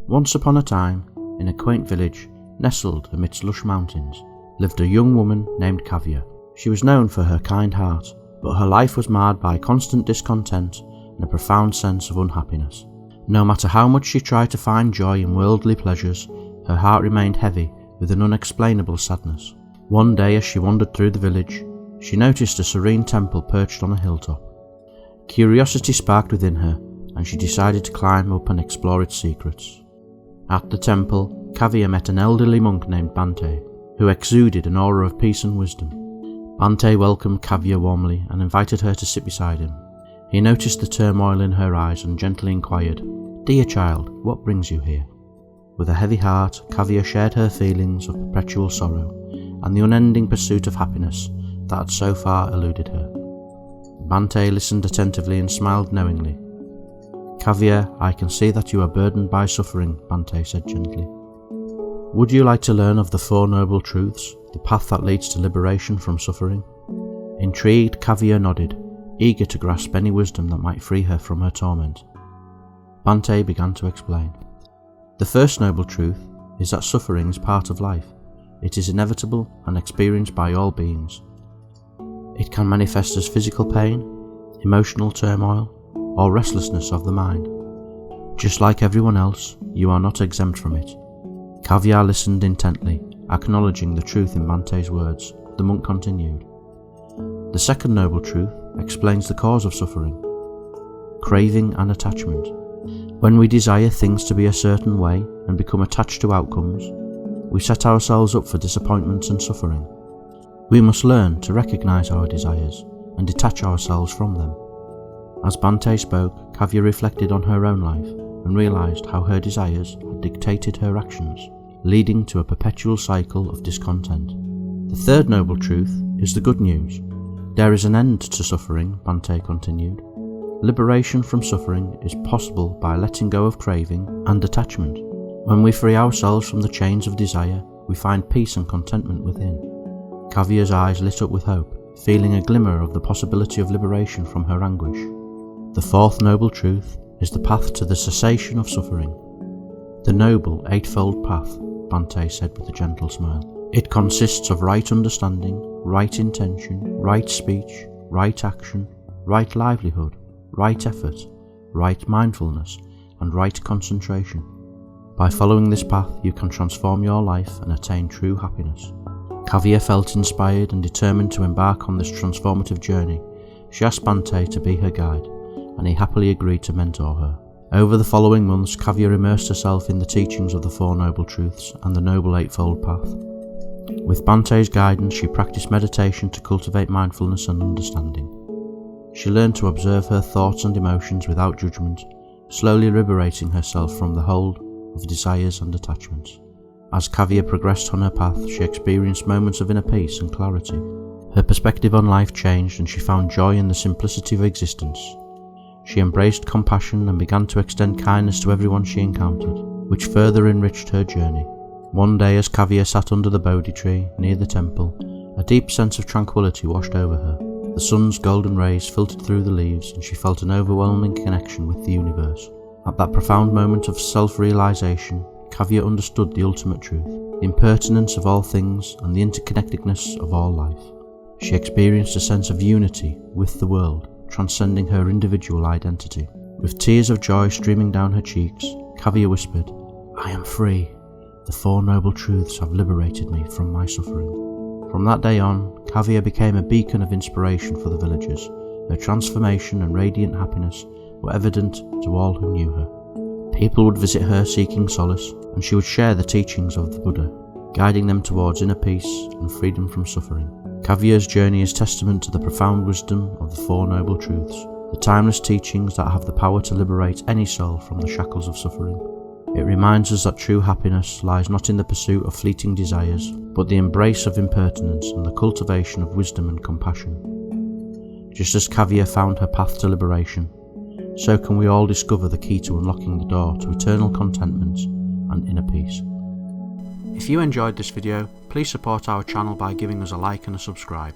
Once upon a time, in a quaint village nestled amidst lush mountains, lived a young woman named Kavya. She was known for her kind heart, but her life was marred by constant discontent and a profound sense of unhappiness. No matter how much she tried to find joy in worldly pleasures, her heart remained heavy with an unexplainable sadness. One day as she wandered through the village, she noticed a serene temple perched on a hilltop. Curiosity sparked within her, and she decided to climb up and explore its secrets. At the temple, Kavya met an elderly monk named Bhante, who exuded an aura of peace and wisdom. Bhante welcomed Kavya warmly and invited her to sit beside him. He noticed the turmoil in her eyes and gently inquired, "Dear child, what brings you here?" With a heavy heart, Kavya shared her feelings of perpetual sorrow and the unending pursuit of happiness that had so far eluded her. Bhante listened attentively and smiled knowingly. "Kavya, I can see that you are burdened by suffering," Bhante said gently. "Would you like to learn of the Four Noble Truths, the path that leads to liberation from suffering?" Intrigued, Kavya nodded, eager to grasp any wisdom that might free her from her torment. Bhante began to explain. "The first noble truth is that suffering is part of life. It is inevitable and experienced by all beings. It can manifest as physical pain, emotional turmoil, or restlessness of the mind. Just like everyone else, you are not exempt from it." Kavya listened intently, acknowledging the truth in Bhante's words. The monk continued. "The second noble truth explains the cause of suffering: craving and attachment. When we desire things to be a certain way and become attached to outcomes, we set ourselves up for disappointments and suffering. We must learn to recognize our desires and detach ourselves from them." As Bhante spoke, Kavya reflected on her own life and realized how her desires had dictated her actions, leading to a perpetual cycle of discontent. "The third noble truth is the good news. There is an end to suffering," Bhante continued. "Liberation from suffering is possible by letting go of craving and attachment. When we free ourselves from the chains of desire, we find peace and contentment within." Kavya's eyes lit up with hope, feeling a glimmer of the possibility of liberation from her anguish. "The fourth noble truth is the path to the cessation of suffering. The Noble Eightfold Path," Bhante said with a gentle smile. "It consists of right understanding, right intention, right speech, right action, right livelihood, right effort, right mindfulness, and right concentration. By following this path, you can transform your life and attain true happiness." Kavya felt inspired and determined to embark on this transformative journey. She asked Bhante to be her guide, and he happily agreed to mentor her. Over the following months, Kavya immersed herself in the teachings of the Four Noble Truths and the Noble Eightfold Path. With Bhante's guidance, she practiced meditation to cultivate mindfulness and understanding. She learned to observe her thoughts and emotions without judgment, slowly liberating herself from the hold of desires and attachments. As Kavya progressed on her path, she experienced moments of inner peace and clarity. Her perspective on life changed and she found joy in the simplicity of existence. She embraced compassion and began to extend kindness to everyone she encountered, which further enriched her journey. One day as Kavya sat under the Bodhi tree near the temple, a deep sense of tranquility washed over her. The sun's golden rays filtered through the leaves and she felt an overwhelming connection with the universe. At that profound moment of self-realization, Kavya understood the ultimate truth, the impertinence of all things and the interconnectedness of all life. She experienced a sense of unity with the world, transcending her individual identity. With tears of joy streaming down her cheeks, Kavya whispered, "I am free. The Four Noble Truths have liberated me from my suffering." From that day on, Kavya became a beacon of inspiration for the villagers. Her transformation and radiant happiness were evident to all who knew her. People would visit her seeking solace, and she would share the teachings of the Buddha, guiding them towards inner peace and freedom from suffering. Kavya's journey is testament to the profound wisdom of the Four Noble Truths, the timeless teachings that have the power to liberate any soul from the shackles of suffering. It reminds us that true happiness lies not in the pursuit of fleeting desires, but the embrace of impertinence and the cultivation of wisdom and compassion. Just as Kavya found her path to liberation, so can we all discover the key to unlocking the door to eternal contentment and inner peace. If you enjoyed this video, please support our channel by giving us a like and a subscribe.